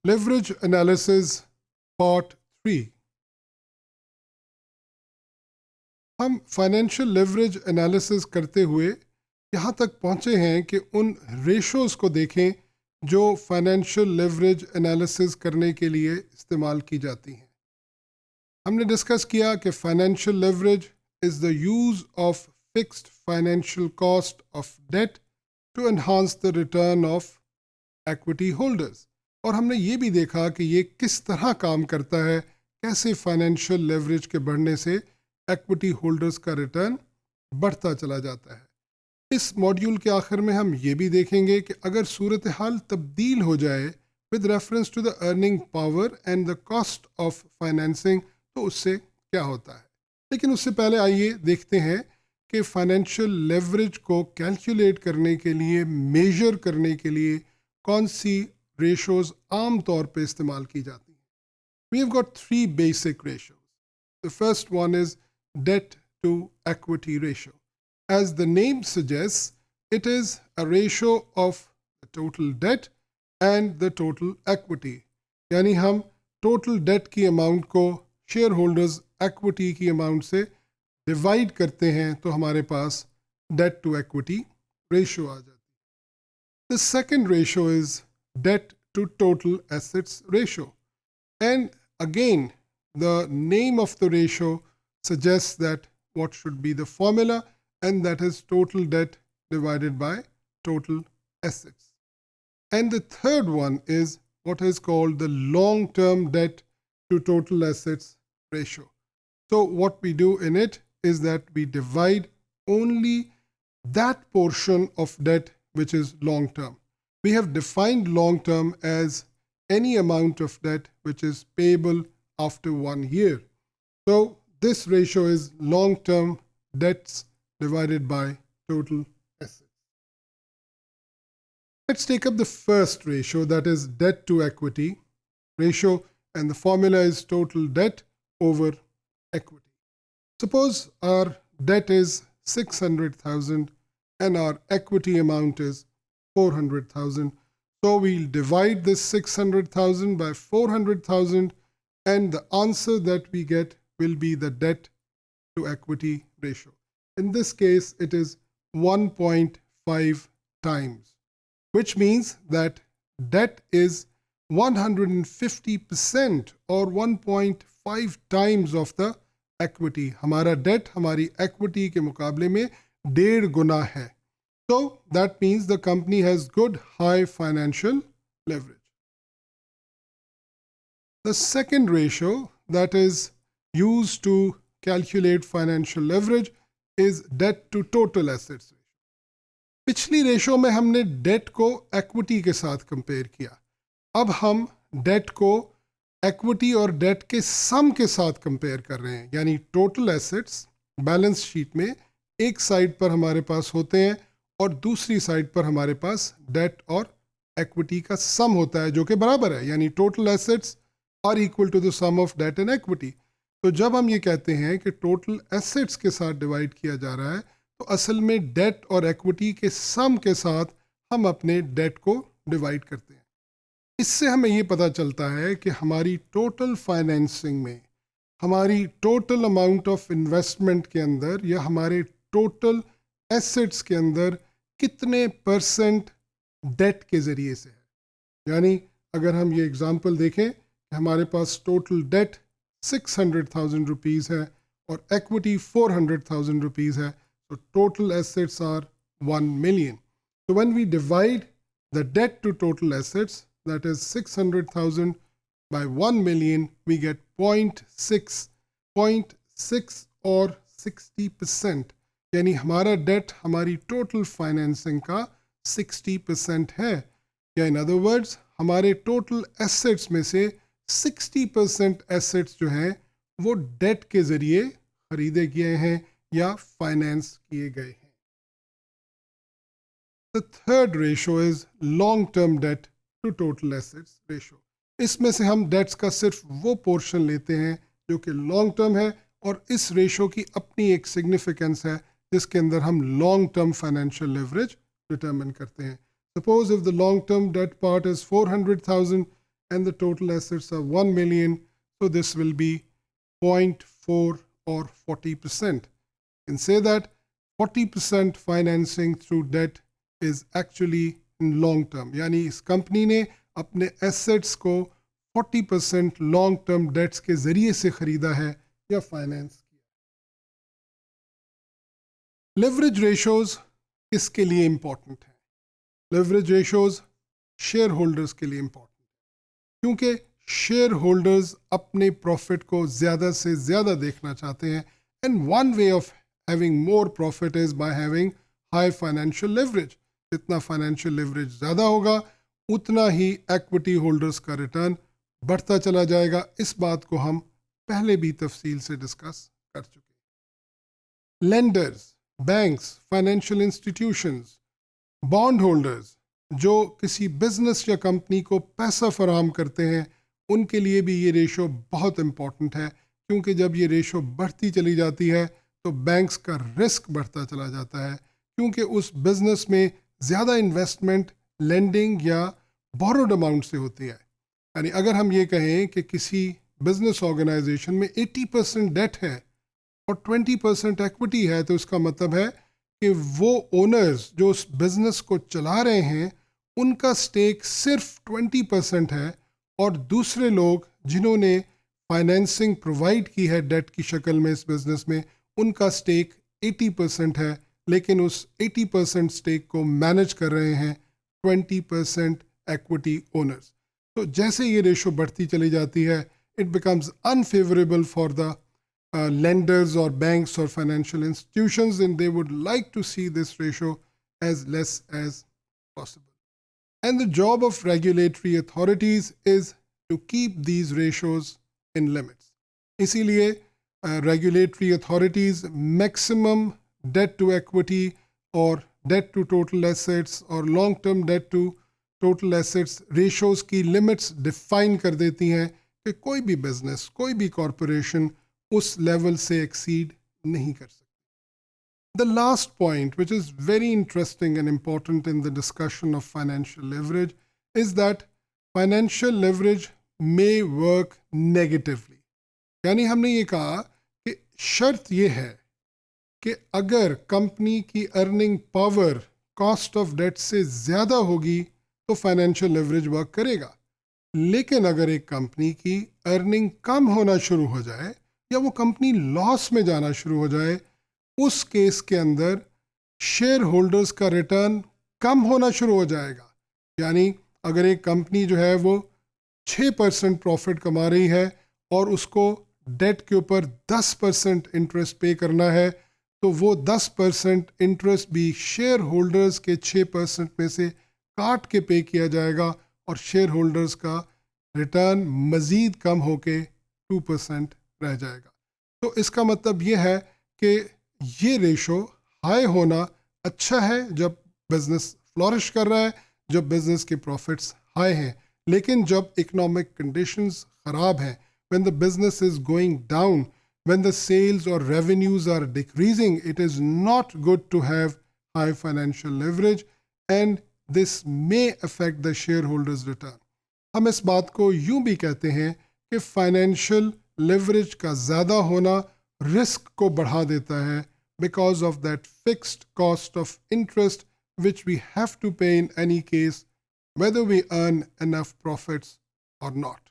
Leverage Analysis Part 3. हम financial leverage analysis करते हुए यहाँ तक पहुँचे हैं कि उन रेशोज़ को देखें जो फाइनेंशियल लेवरेज एनालिसिस करने के लिए इस्तेमाल की जाती हैं. हमने डिस्कस किया कि financial leverage is the use of fixed financial cost of debt to enhance the return of equity holders. और हमने ये भी देखा कि ये किस तरह काम करता है, कैसे फाइनेंशियल लेवरेज के बढ़ने से एक्विटी होल्डर्स का रिटर्न बढ़ता चला जाता है. इस मॉड्यूल के आखिर में हम ये भी देखेंगे कि अगर सूरत हाल तब्दील हो जाए with reference to the earning power and the cost of financing तो उससे क्या होता है. लेकिन उससे पहले आइए देखते हैं कि फाइनेंशियल लेवरेज को कैलकुलेट करने के लिए, मेजर करने के लिए कौन सी रेशोज़ आम तौर पे इस्तेमाल की जाती हैं. We have got three basic ratios. The first one is debt to equity ratio. As the name suggests, it is a ratio of the total debt and the total equity. यानी हम total debt की amount को shareholders equity की amount से divide करते हैं तो हमारे पास debt to equity ratio आ जाती है. The second ratio is debt to total assets ratio. And again, the name of the ratio suggests that what should be the formula, and that is total debt divided by total assets. And the third one is what is called the long-term debt to total assets ratio. So what we do in it is that we divide only that portion of debt which is long-term. We have defined long-term as any amount of debt which is payable after 1 year. So this ratio is long-term debts divided by total assets. Let's take up the first ratio, that is debt to equity ratio, and the formula is total debt over equity. Suppose our debt is 600,000 and our equity amount is 400,000. So we'll divide this 600,000 by 400,000 and the answer that we get will be the debt to equity ratio. In this case, it is 1.5 times, which means that debt is 150% or 1.5 times of the equity. हमारा debt हमारी equity के मुकाबले में 1.5 गुना है. So that means the company has good high financial leverage. The second ratio that is used to calculate financial leverage is debt to total assets ratio. पिछली ratio में हमने date को equity के साथ कंपेयर किया. अब हम डेट को equity और डेट के सम के साथ कंपेयर कर रहे हैं. यानी टोटल एसेट्स बैलेंस शीट में एक साइड पर हमारे पास होते हैं और दूसरी साइड पर हमारे पास डेट और इक्विटी का सम होता है जो कि बराबर है. यानी total assets are equal to the sum of debt and equity. तो जब हम ये कहते हैं कि टोटल एसेट्स के साथ डिवाइड किया जा रहा है तो असल में डेट और इक्विटी के सम के साथ हम अपने डेट को डिवाइड करते हैं. इससे हमें ये पता चलता है कि हमारी टोटल फाइनेंसिंग में, हमारी टोटल अमाउंट ऑफ इन्वेस्टमेंट के अंदर या हमारे टोटल एसेट्स के अंदर कितने परसेंट डेट के ज़रिए से है. यानी अगर हम ये एग्ज़ाम्पल देखें कि हमारे पास टोटल डेट 600,000 रुपीज़ है और इक्विटी 400,000 रुपीज़ है, तो total assets are 1 million. So when we divide the debt to total assets, that is 600,000 by 1 million, we get 0.6 और 60%. यानी हमारा डेट हमारी टोटल फाइनेंसिंग का 60% है. या इन अदर वर्ड्स हमारे टोटल एसेट्स में से 60% एसेट्स जो हैं वो डेट के ज़रिए खरीदे गए हैं या फाइनेंस किए गए हैं. The third ratio is long term debt to total assets ratio. इसमें से हम डेट्स का सिर्फ वो पोर्शन लेते हैं जो कि लॉन्ग टर्म है और इस रेशो की अपनी एक सिग्निफिकेंस है जिसके अंदर हम long term financial leverage determine करते हैं. Suppose if the long-term debt part is 400,000 and the total assets are 1 million, so this will be 0.4 or 40%. You can say that 40% financing through debt is actually in long term. यानी इस company ने अपने assets को 40% long term debts के जरिए से खरीदा है या फाइनेंस किया. लेवरेज रेशोज किसके लिए इंपॉर्टेंट है? लेवरेज रेशोज शेयर होल्डर्स के लिए इंपॉर्टेंट है, क्योंकि शेयर होल्डर्स अपने प्रॉफिट को ज़्यादा से ज़्यादा देखना चाहते हैं, and one way of having more profit is by having high financial leverage. जितना फाइनेंशियल लेवरेज ज़्यादा होगा उतना ही इक्विटी होल्डर्स का रिटर्न बढ़ता चला जाएगा. इस बात को हम पहले भी तफसील से डिस्कस कर चुके हैं. Lenders, banks, financial institutions, bond holders जो किसी बिजनेस या कंपनी को पैसा फराहम करते हैं, उनके लिए भी ये रेशो बहुत इंपॉर्टेंट है, क्योंकि जब ये रेशो बढ़ती चली जाती है तो बैंक्स का रिस्क बढ़ता चला जाता है, क्योंकि उस बिजनेस में ज़्यादा इन्वेस्टमेंट लेंडिंग या बोरोड अमाउंट से होती है. यानी अगर हम ये कहें कि किसी बिजनेस ऑर्गेनाइजेशन में 80% डेट है और 20% इक्विटी है, तो इसका मतलब है कि वो ओनर्स जो उस बिजनेस को चला रहे हैं उनका स्टेक सिर्फ 20% है, और दूसरे लोग जिन्होंने फाइनेंसिंग प्रोवाइड की है डेट की शक्ल में इस बिजनेस में, उनका स्टेक 80% है, लेकिन उस 80% स्टेक को मैनेज कर रहे हैं 20% इक्विटी ओनर्स. तो जैसे ये रेशो बढ़ती चली जाती है, it becomes unfavourable for the lenders or banks or financial institutions, and they would like to see this ratio as less as possible. And the job of regulatory authorities is to keep these ratios in limits. इसीलिए regulatory authorities maximum debt to equity or debt to total assets or long term debt to total assets ratios की limits define कर देती हैं कि कोई भी business, कोई भी corporation उस लेवल से एक्सीड नहीं कर सकते. The last point, which is very interesting and important in the discussion of financial leverage, is that financial leverage may work negatively. यानी हमने ये कहा कि शर्त ये है कि अगर कंपनी की earning power cost of debt से ज़्यादा होगी तो फाइनेंशियल लेवरेज वर्क करेगा. लेकिन अगर एक कंपनी की अर्निंग कम होना शुरू हो जाए या वो कंपनी लॉस में जाना शुरू हो जाए, उस केस के अंदर शेयर होल्डर्स का रिटर्न कम होना शुरू हो जाएगा. यानी अगर एक कंपनी जो है वो 6% प्रॉफिट कमा रही है और उसको डेट के ऊपर 10% इंटरेस्ट पे करना है, तो वो 10% इंटरेस्ट भी शेयर होल्डर्स के 6% में से काट के पे किया जाएगा और शेयर होल्डर्स का रिटर्न मज़ीद कम होके 2% रह जाएगा. तो इसका मतलब ये है कि ये रेशो हाई होना अच्छा है जब बिजनेस फ्लोरिश कर रहा है, जब बिजनेस के प्रॉफिट्स हाई हैं. लेकिन जब इकोनॉमिक कंडीशंस ख़राब हैं, when the business is going down, when the sales or revenues are decreasing, it is not good to have high financial leverage, and this may affect the shareholders' return. हम इस बात को यूं भी कहते हैं कि फाइनेंशियल लेवरेज का ज़्यादा होना रिस्क को बढ़ा देता है, because of that fixed cost of interest which we have to pay in any case, whether we earn enough profits or not.